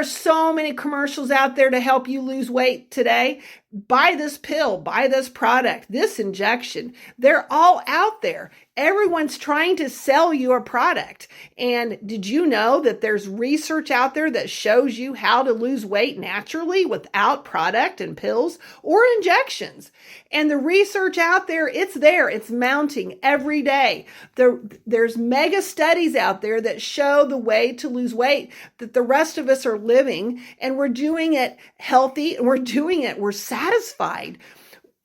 are so many commercials out there to help you lose weight today. Buy this pill, buy this product, this injection. They're all out there. Everyone's trying to sell you a product. And did you know that there's research out there that shows you how to lose weight naturally without product and pills or injections? And the research out there, it's there. It's mounting every day. There's mega studies out there that show the way to lose weight that the rest of us are living, and we're doing it healthy, and we're satisfied.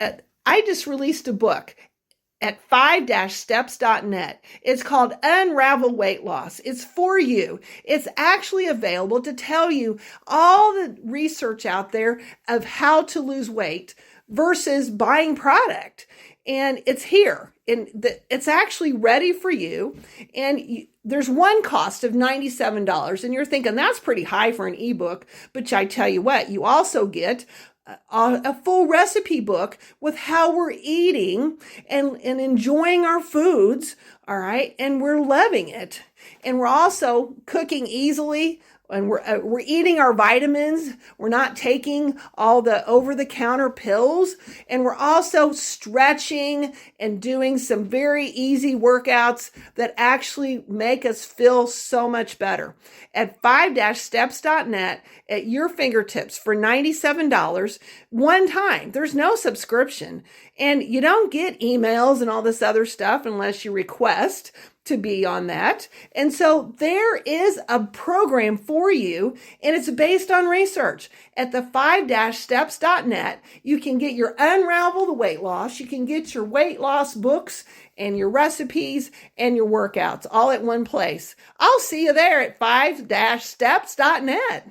I just released a book at 5-steps.net. It's called Unravel Weight Loss. It's for you. It's actually available to tell you all the research out there of how to lose weight versus buying product. And it's here, and it's actually ready for you. And there's one cost of $97, and you're thinking that's pretty high for an ebook. But I tell you what, you also get a full recipe book with how we're eating and enjoying our foods. All right. And we're loving it. And we're also cooking easily, and we're eating our vitamins. We're not taking all the over-the-counter pills, and we're also stretching and doing some very easy workouts that actually make us feel so much better. At 5-steps.net, at your fingertips for $97 one time. There's no subscription, and you don't get emails and all this other stuff unless you request to be on that. And so there is a program for you, and it's based on research. At the 5-steps.net, you can get your Unravel the Weight Loss, you can get your weight loss books and your recipes and your workouts all at one place. I'll see you there at 5-steps.net.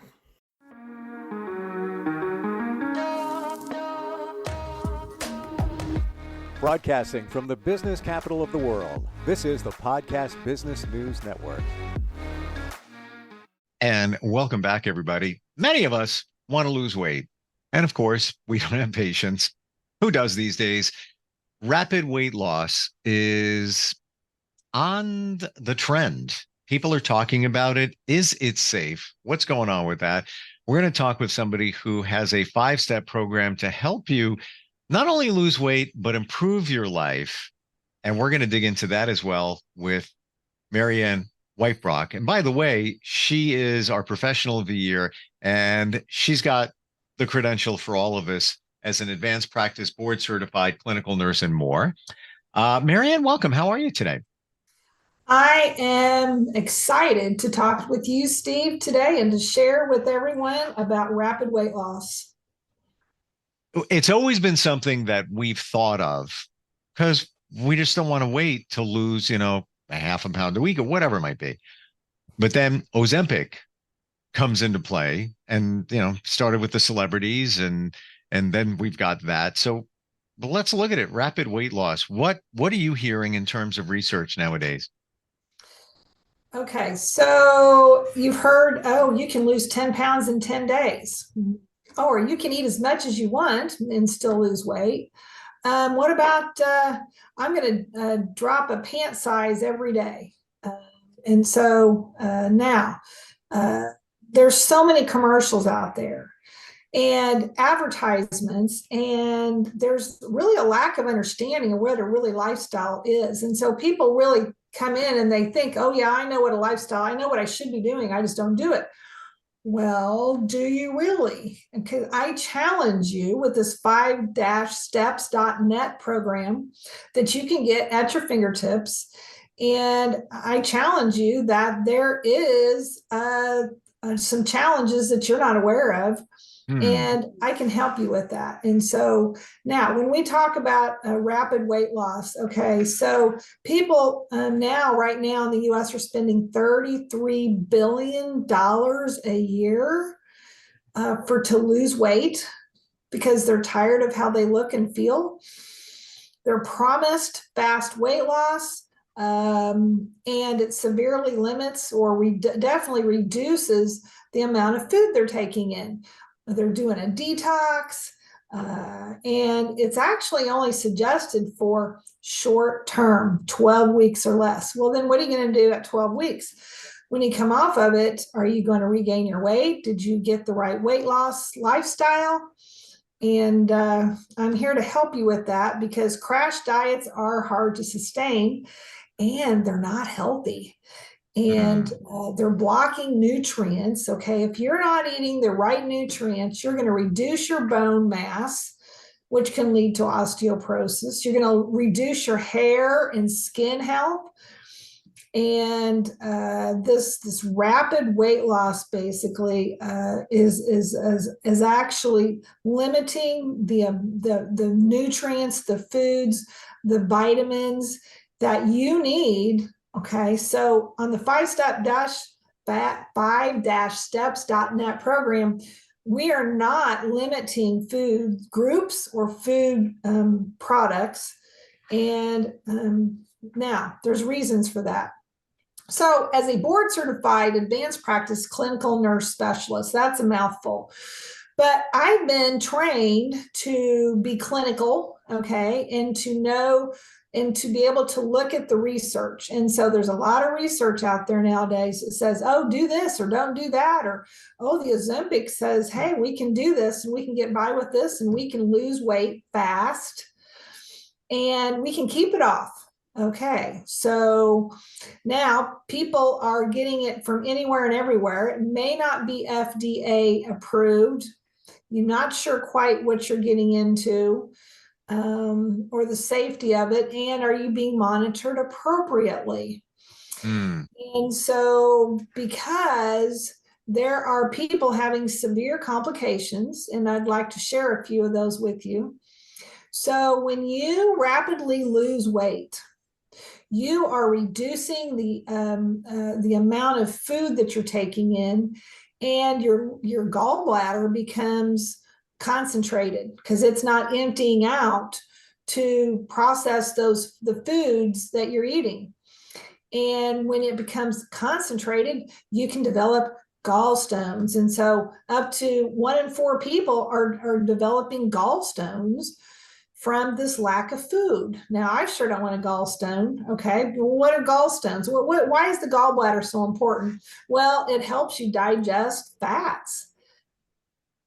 Broadcasting from the business capital of the world, this is the Podcast Business News Network. And welcome back, everybody. Many of us want to lose weight. And of course, we don't have patience. Who does these days? Rapid weight loss is on the trend. People are talking about it. Is it safe? What's going on with that? We're going to talk with somebody who has a 5-step program to help you not only lose weight, but improve your life. And we're going to dig into that as well with Marianne Wietbrock. And by the way, she is our professional of the year, and she's got the credential for all of us as an advanced practice board certified clinical nurse and more. Marianne, welcome. How are you today? I am excited to talk with you, Steve, today and to share with everyone about rapid weight loss. It's always been something that we've thought of because we just don't want to wait to lose, a half a pound a week or whatever it might be. But then Ozempic comes into play and, started with the celebrities and then we've got that. So but let's look at it. Rapid weight loss. What are you hearing in terms of research nowadays? Okay. So you've heard, you can lose 10 pounds in 10 days. Or you can eat as much as you want and still lose weight. What about, I'm going to drop a pant size every day. And so now there's so many commercials out there and advertisements, and there's really a lack of understanding of what a really lifestyle is. And so people really come in and they think, oh yeah, I know what a lifestyle, I know what I should be doing. I just don't do it. Well, do you really? Because I challenge you with this 5-steps.net program that you can get at your fingertips. And I challenge you that there is some challenges that you're not aware of. And I can help you with that. And so now when we talk about rapid weight loss, okay, so people right now in the US are spending $33 billion a year to lose weight because they're tired of how they look and feel. They're promised fast weight loss, and it severely limits or definitely reduces the amount of food they're taking in. They're doing a detox, and it's actually only suggested for short term, 12 weeks or less. Well, then what are you going to do at 12 weeks? When you come off of it, are you going to regain your weight? Did you get the right weight loss lifestyle? And I'm here to help you with that, because crash diets are hard to sustain and they're not healthy. And they're blocking nutrients. Okay. If you're not eating the right nutrients, you're going to reduce your bone mass, which can lead to osteoporosis. You're going to reduce your hair and skin health. And this rapid weight loss basically is actually limiting the nutrients, the foods, the vitamins that you need. Okay, so on the 5-steps.net program, we are not limiting food groups or food products. And now there's reasons for that. So as a board certified advanced practice clinical nurse specialist, that's a mouthful, but I've been trained to be clinical, okay, and to know and to be able to look at the research. And so there's a lot of research out there nowadays that says, oh, do this or don't do that. Or, oh, the Ozempic says, hey, we can do this and we can get by with this and we can lose weight fast and we can keep it off. Okay, so now people are getting it from anywhere and everywhere. It may not be FDA approved. You're not sure quite what you're getting into or the safety of it. And are you being monitored appropriately? And so because there are people having severe complications, and I'd like to share a few of those with you. So when you rapidly lose weight, you are reducing the amount of food that you're taking in, and your gallbladder becomes concentrated because it's not emptying out to process the foods that you're eating. And when it becomes concentrated, you can develop gallstones. And so up to 1 in 4 people are developing gallstones from this lack of food. Now, I sure don't want a gallstone. Okay, what are gallstones? Why is the gallbladder so important? Well, it helps you digest fats.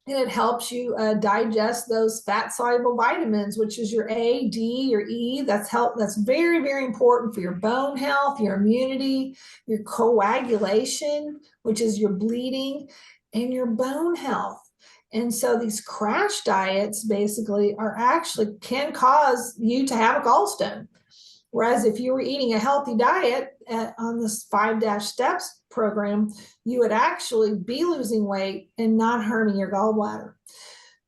And it helps you digest those fat-soluble vitamins, which is your A, D, your E. That's very, very important for your bone health, your immunity, your coagulation, which is your bleeding, and your bone health. And so these crash diets basically can cause you to have a gallstone. Whereas if you were eating a healthy diet on this 5-steps program, you would actually be losing weight and not harming your gallbladder.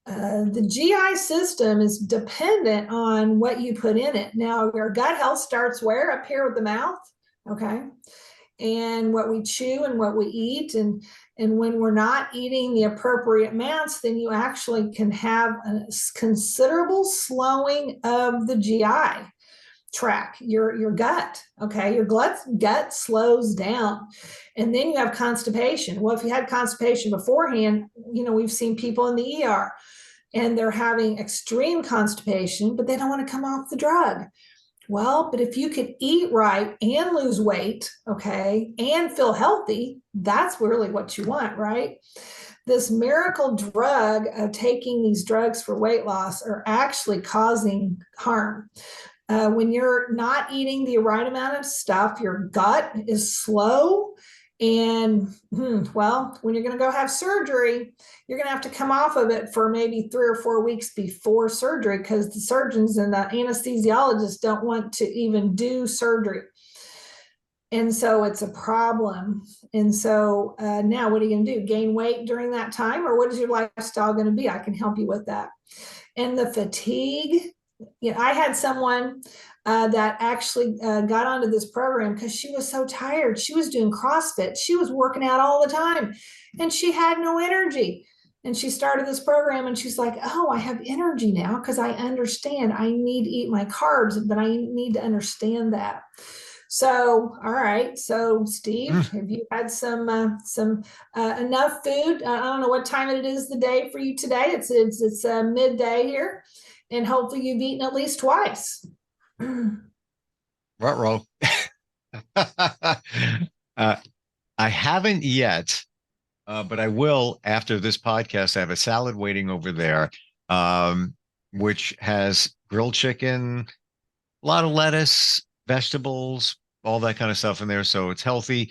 The GI system is dependent on what you put in it. Now, your gut health starts where? Up here with the mouth, okay? And what we chew and what we eat. And when we're not eating the appropriate amounts, then you actually can have a considerable slowing of the GI tract, your gut. Okay, your gut slows down, and then you have constipation. Well, if you had constipation beforehand, we've seen people in the ER and they're having extreme constipation, but they don't want to come off the drug. Well, but if you could eat right and lose weight, okay, and feel healthy, that's really what you want, right? This miracle drug of taking these drugs for weight loss are actually causing harm. When you're not eating the right amount of stuff, your gut is slow. And well, when you're going to go have surgery, you're going to have to come off of it for maybe 3 or 4 weeks before surgery, because the surgeons and the anesthesiologists don't want to even do surgery. And so it's a problem. And so now what are you going to do? Gain weight during that time? Or what is your lifestyle going to be? I can help you with that. And the fatigue. I had someone that actually got onto this program because she was so tired. She was doing CrossFit. She was working out all the time and she had no energy. And she started this program and she's like, oh, I have energy now because I understand I need to eat my carbs, but I need to understand that. So, all right. So, Steve, have you had some enough food? I don't know what time it is the day for you today. It's midday here, and hopefully you've eaten at least twice. Ruh-roh. I haven't yet, but I will after this podcast. I have a salad waiting over there, um, which has grilled chicken, a lot of lettuce, vegetables, all that kind of stuff in there. So it's healthy.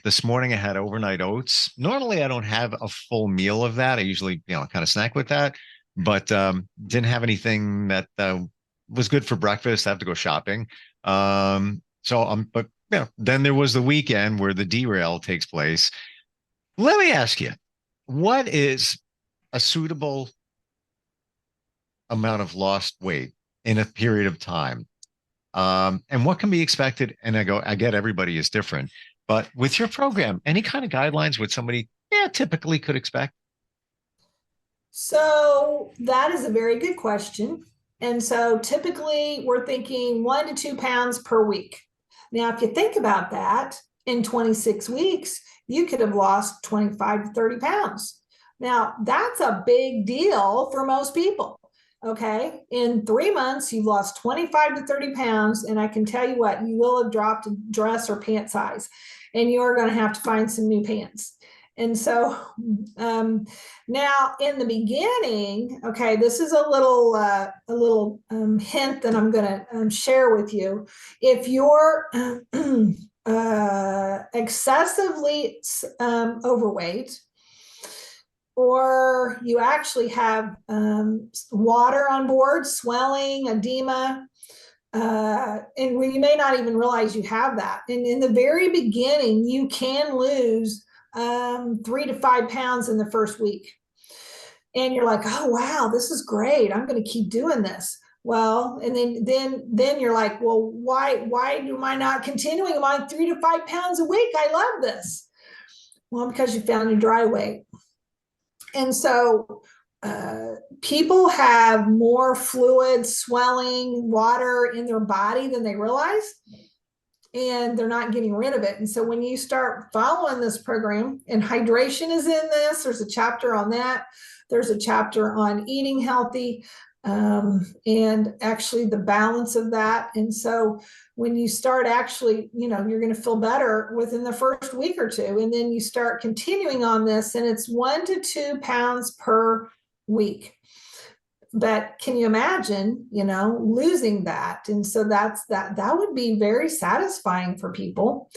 This morning I had overnight oats. Normally I don't have a full meal of that. I usually, kind of snack with that, but didn't have anything that was good for breakfast. I have to go shopping. But then there was the weekend where the derail takes place. Let me ask you, what is a suitable amount of lost weight in a period of time? And what can be expected? And I get everybody is different, but with your program, any kind of guidelines what somebody typically could expect? So that is a very good question. And so typically we're thinking 1 to 2 pounds per week. Now, if you think about that, in 26 weeks, you could have lost 25 to 30 pounds. Now, that's a big deal for most people. Okay. In 3 months, you've lost 25 to 30 pounds. And I can tell you what, you will have dropped a dress or pant size, and you're going to have to find some new pants. And so now in the beginning, okay, this is a little hint that I'm going to share with you. If you're excessively overweight, or you actually have water on board, swelling, edema, and you may not even realize you have that. And in the very beginning, you can lose 3 to 5 pounds in the first week. And you're like, oh, wow, this is great. I'm going to keep doing this. Well, and then you're like, well, why am I not continuing? Am I 3 to 5 pounds a week? I love this. Well, because you found your dry weight. And so people have more fluid, swelling, water in their body than they realize, and they're not getting rid of it. And so when you start following this program, and hydration is in this, there's a chapter on that. There's a chapter on eating healthy, and actually the balance of that. And so when you start actually, you're going to feel better within the first week or two. And then you start continuing on this, and it's 1 to 2 pounds per week. But can you imagine, losing that? And so that would be very satisfying for people.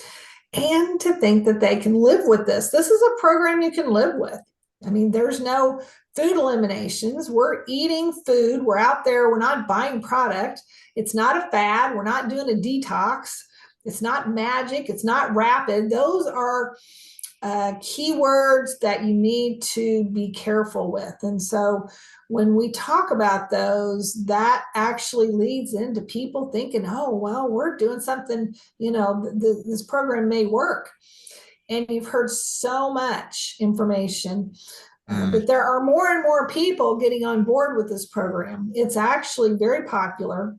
And to think that they can live with this. This is a program you can live with. I mean, there's no food eliminations. We're eating food. We're out there. We're not buying product. It's not a fad. We're not doing a detox. It's not magic. It's not rapid. Those are keywords that you need to be careful with. And so when we talk about those, that actually leads into people thinking, oh, well, we're doing something, this program may work. And you've heard so much information, but there are more and more people getting on board with this program. It's actually very popular.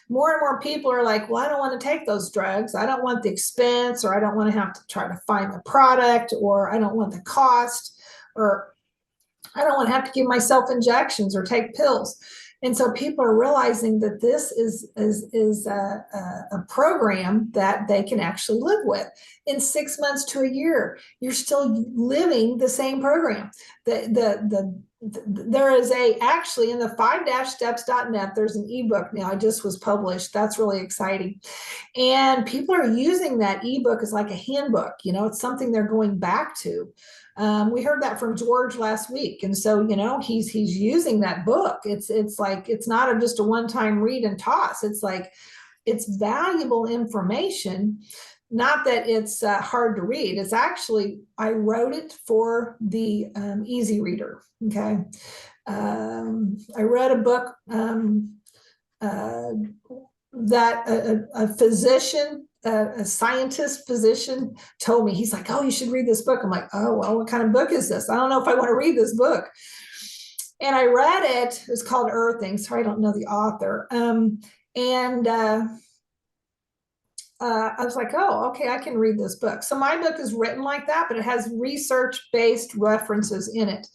More and more people are like, well, I don't want to take those drugs. I don't want the expense, or I don't want to have to try to find the product, or I don't want the cost, or I don't want to have to give myself injections or take pills. And so people are realizing that this is a program that they can actually live with. In 6 months to a year, you're still living the same program. There is actually in the 5-steps.net, there's an ebook now. It just was published. That's really exciting. And people are using that ebook as like a handbook. It's something they're going back to. We heard that from George last week. And so, he's using that book. It's like, it's not just a one-time read and toss. It's like, it's valuable information. Not that it's hard to read. It's actually, I wrote it for the easy reader. Okay. I read a book that a physician, a scientist physician told me. He's like, oh, you should read this book. I'm like, oh, well, what kind of book is this? I don't know if I want to read this book. And I read it. It's called Earthing. Sorry, I don't know the author. I was like, oh, okay, I can read this book. So my book is written like that, but it has research-based references in it.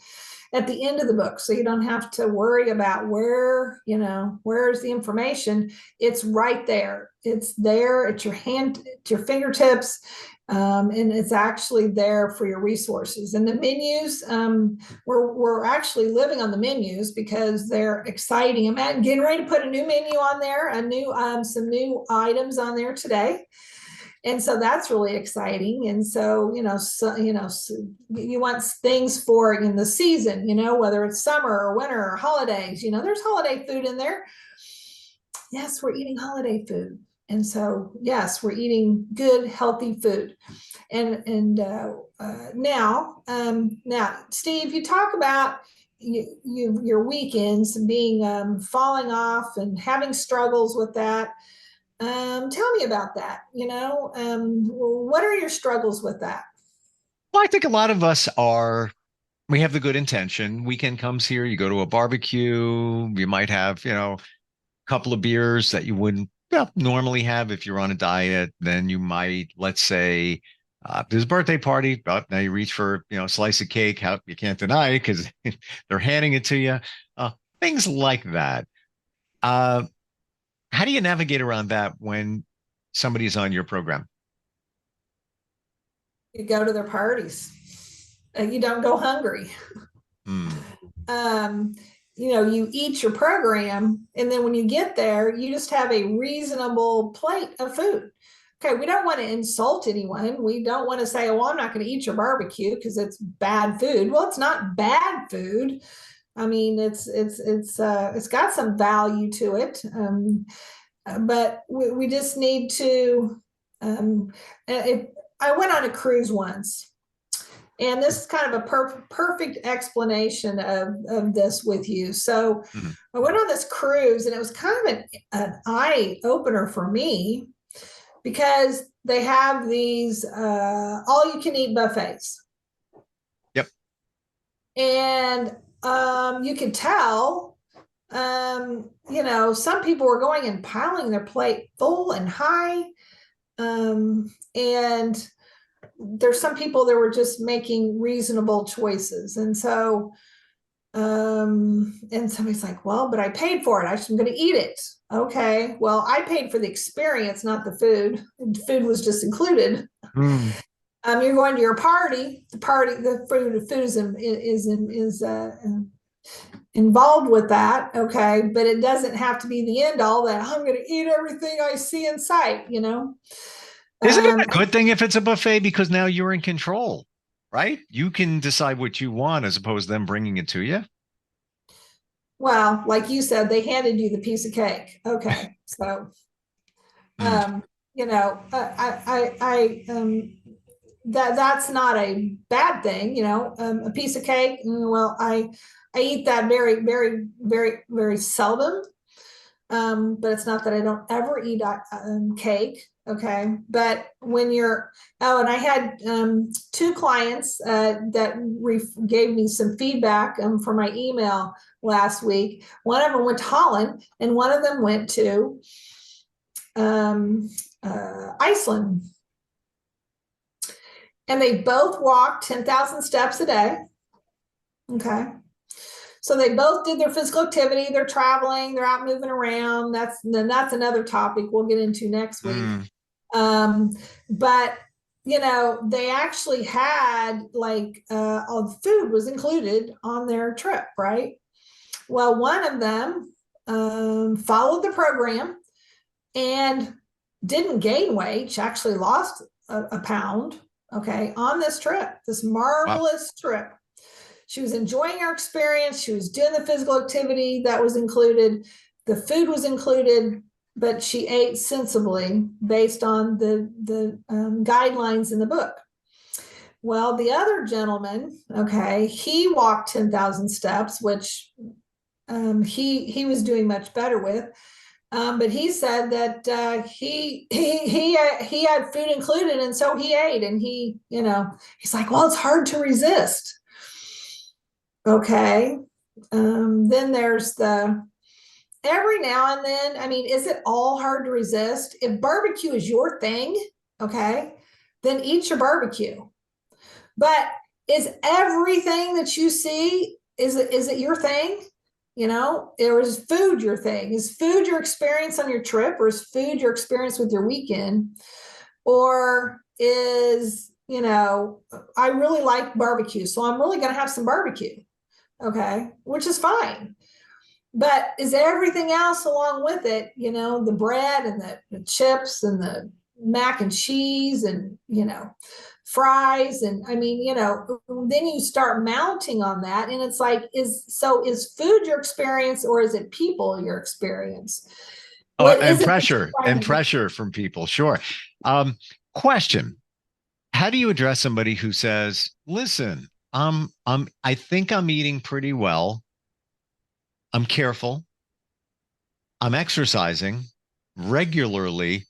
at the end of the book. So you don't have to worry about where's the information. It's right there. It's there at your fingertips. And it's actually there for your resources. And the menus, we're actually living on the menus because they're exciting. I'm getting ready to put a new menu on there, some new items on there today. And so that's really exciting. And so, you want things for in the season, whether it's summer or winter or holidays, there's holiday food in there. Yes, we're eating holiday food. And so, yes, we're eating good, healthy food. And now, Steve, you talk about your weekends being falling off and having struggles with that. Tell me about that. What are your struggles with that? Well, I think a lot of us we have the good intention. Weekend comes here, you go to a barbecue, you might have, a couple of beers that you wouldn't normally have if you're on a diet. Then you might, let's say, there's a birthday party. Now you reach for, a slice of cake. You can't deny it because they're handing it to you. Things like that. How do you navigate around that when somebody's on your program? You go to their parties. You don't go hungry. You eat your program, and then when you get there, you just have a reasonable plate of food. Okay, we don't want to insult anyone. We don't want to say, "Oh, well, I'm not going to eat your barbecue because it's bad food." Well, it's not bad food. I mean, it's got some value to it, but we just need to. I went on a cruise once, and this is kind of a perfect explanation of this with you. So I went on this cruise, and it was kind of an eye opener for me because they have these all you can eat buffets. Yep. And you could tell, some people were going and piling their plate full and high. And there's some people that were just making reasonable choices. And so, and somebody's like, well, but I paid for it. I'm going to eat it. Okay. Well, I paid for the experience, not the food. The food was just included. You're going to your party. The food is involved with that. Okay. But it doesn't have to be the end all that I'm going to eat everything I see in sight, Isn't it a good thing if it's a buffet because now you're in control, right? You can decide what you want as opposed to them bringing it to you. Well, like you said, they handed you the piece of cake. Okay. So, that's not a bad thing, a piece of cake. Well, I eat that very, very, very, very seldom. But it's not that I don't ever eat cake. Okay. But when and I had 2 clients that gave me some feedback for my email last week. One of them went to Holland, and one of them went to Iceland. And they both walked 10,000 steps a day. Okay. So they both did their physical activity. They're traveling. They're out moving around. That's another topic we'll get into next week. But they actually had all the food was included on their trip, right? Well, one of them followed the program and didn't gain weight. She actually lost a pound. Okay, on this trip, this marvelous trip. She was enjoying her experience. She was doing the physical activity that was included. The food was included, but she ate sensibly based on the guidelines in the book. Well, the other gentleman, okay, he walked 10,000 steps, which he was doing much better with. But he said that he had food included, and so he ate. And he's like, well, it's hard to resist. Okay. Then there's every now and then, I mean, is it all hard to resist? If barbecue is your thing, okay, then eat your barbecue. But is everything that you see is it your thing? Or is food your thing? Is food your experience on your trip, or is food your experience with your weekend? Or is, I really like barbecue, so I'm really going to have some barbecue. Okay, which is fine. But is everything else along with it, the bread and the chips and the mac and cheese and, fries. And I mean, then you start mounting on that. And it's like, is food your experience, or is it people your experience? Oh, What and is it pressure from people. Sure. Question. How do you address somebody who says, listen, I think I'm eating pretty well. I'm careful. I'm exercising regularly.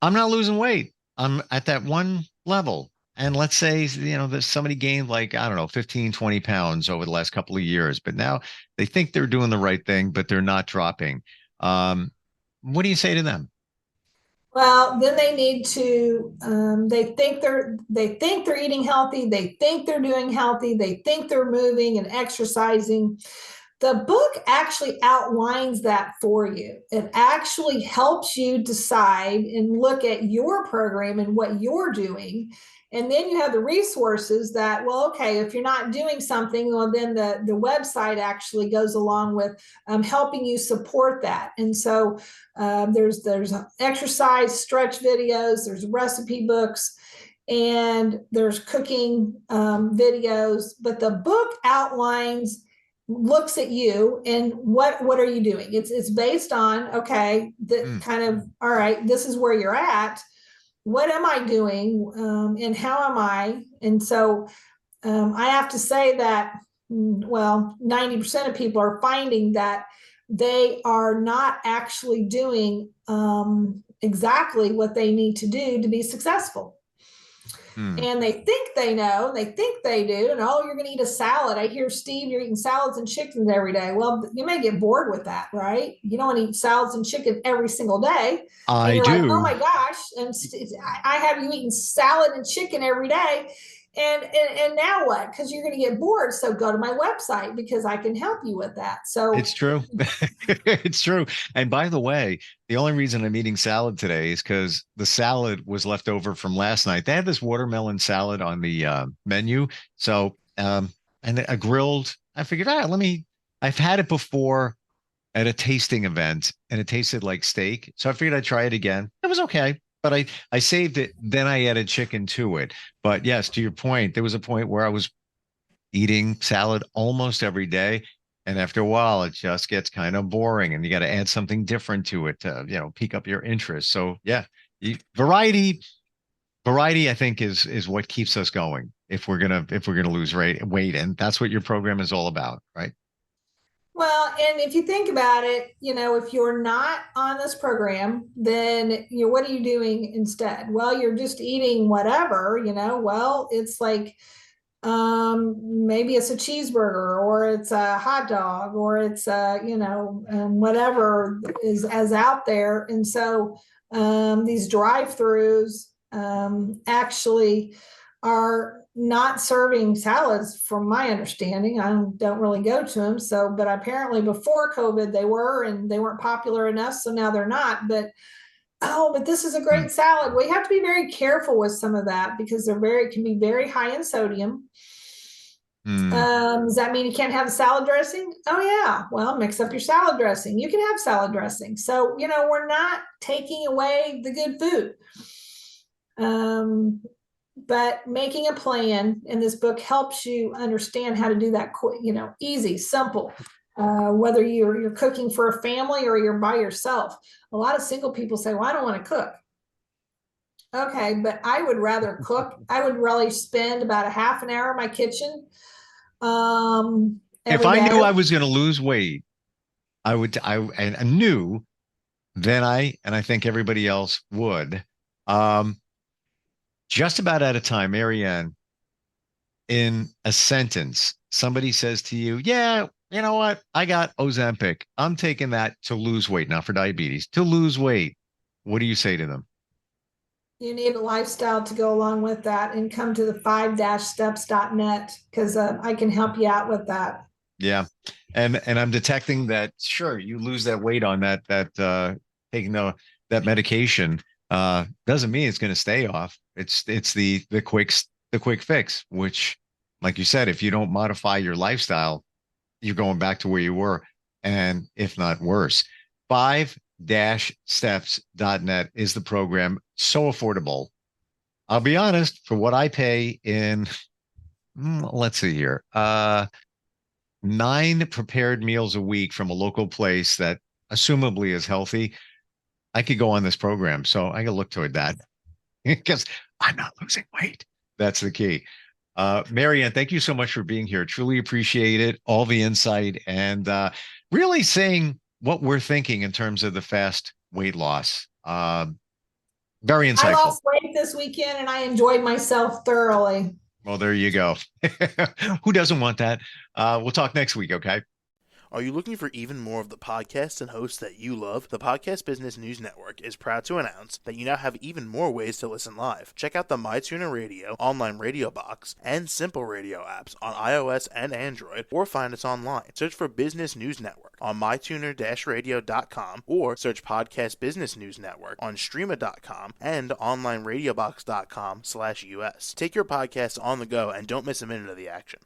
I'm not losing weight. I'm at that one level. And let's say, that somebody gained like, I don't know, 15, 20 pounds over the last couple of years, but now they think they're doing the right thing, but they're not dropping. What do you say to them? Well, then they need to. They think they're eating healthy. They think they're doing healthy. They think they're moving and exercising. The book actually outlines that for you. It actually helps you decide and look at your program and what you're doing. And then you have the resources that, well, okay, if you're not doing something, well, then the website actually goes along with helping you support that. And so there's exercise, stretch videos, there's recipe books, and there's cooking videos. But the book looks at you and what are you doing. It's based on, okay, kind of, all right, this is where you're at, what am I doing, and how am I. And so I have to say that, well, 90% of people are finding that they are not actually doing exactly what they need to do to be successful. And they think they know, they think they do. And oh, you're going to eat a salad. I hear, Steve, you're eating salads and chickens every day. Well, you may get bored with that, right? You don't want to eat salads and chicken every single day. And I you're like, oh do. my gosh. And I have you eating salad and chicken every day. And now what? Because you're going to get bored. So go to my website, because I can help you with that. So It's true. It's true. And by the way, the only reason I'm eating salad today is because the salad was left over from last night. They had this watermelon salad on the menu. So, and a grilled, I figured, I've had it before at a tasting event and it tasted like steak. So I figured I'd try it again. It was okay. But I saved it. Then I added chicken to it. But yes, to your point, there was a point where I was eating salad almost every day. And after a while, it just gets kind of boring and you got to add something different to it to, pique up your interest. So yeah, variety, I think is what keeps us going if we're gonna lose weight. And that's what your program is all about, right? well, and if you think about it, if you're not on this program, then what are you doing instead? Well, you're just eating whatever, well, it's like maybe it's a cheeseburger, or it's a hot dog, or it's whatever is as out there. And so these drive-throughs actually are not serving salads, from my understanding. I don't really go to them. So, but apparently before COVID they were, and they weren't popular enough. So now they're not. But this is a great salad. We have to be very careful with some of that, because can be very high in sodium. Does that mean you can't have a salad dressing? Oh yeah. Well, mix up your salad dressing. You can have salad dressing. So, we're not taking away the good food. But making a plan in this book helps you understand how to do that, easy, simple. Whether you're cooking for a family or you're by yourself. A lot of single people say, well, I don't want to cook. Okay, but I would rather cook. I would really spend about a half an hour in my kitchen. If I knew I was going to lose weight, I knew, then and I think everybody else would. Just about out of time, Marianne, in a sentence, somebody says to you, yeah, you know what? I got Ozempic. I'm taking that to lose weight, not for diabetes, to lose weight. What do you say to them? You need a lifestyle to go along with that, and come to the 5-steps.net, because I can help you out with that. Yeah. And I'm detecting that, sure, you lose that weight on that taking that medication doesn't mean it's going to stay off. It's the quick fix, which, like you said, if you don't modify your lifestyle, you're going back to where you were, and if not worse. 5-steps.net is the program. So affordable. I'll be honest, for what I pay in, let's see here, 9 prepared meals a week from a local place that assumably is healthy, I could go on this program. So I can look toward that because I'm not losing weight. That's the key. Marianne, thank you so much for being here. Truly appreciate it. All the insight and really saying what we're thinking in terms of the fast weight loss. Very insightful. I lost weight this weekend and I enjoyed myself thoroughly. Well, there you go. Who doesn't want that? We'll talk next week, okay? Are you looking for even more of the podcasts and hosts that you love? The Podcast Business News Network is proud to announce that you now have even more ways to listen live. Check out the MyTuner Radio, online radio box, and Simple Radio apps on iOS and Android, or find us online. Search for Business News Network on mytuner-radio.com, or search Podcast Business News Network on streama.com and onlineradiobox.com/US. Take your podcast on the go and don't miss a minute of the action.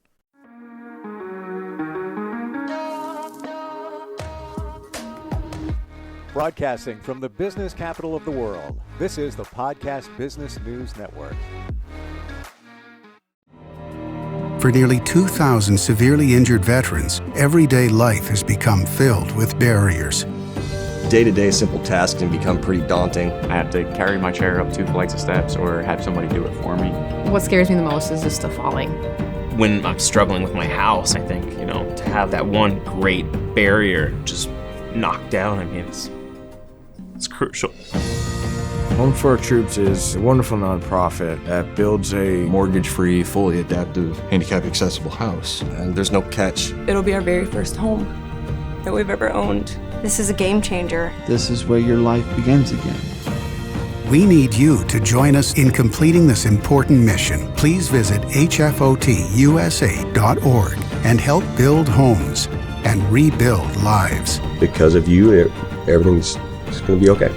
Broadcasting from the business capital of the world, this is the Podcast Business News Network. For nearly 2,000 severely injured veterans, everyday life has become filled with barriers. Day-to-day simple tasks can become pretty daunting. I have to carry my chair up 2 flights of steps or have somebody do it for me. What scares me the most is just the falling. When I'm struggling with my house, I think, to have that one great barrier just knocked down, it's crucial. Home for Our Troops is a wonderful nonprofit that builds a mortgage-free, fully adaptive, handicap-accessible house. And there's no catch. It'll be our very first home that we've ever owned. This is a game changer. This is where your life begins again. We need you to join us in completing this important mission. Please visit hfotusa.org and help build homes and rebuild lives. Because of you, everything's going to be okay.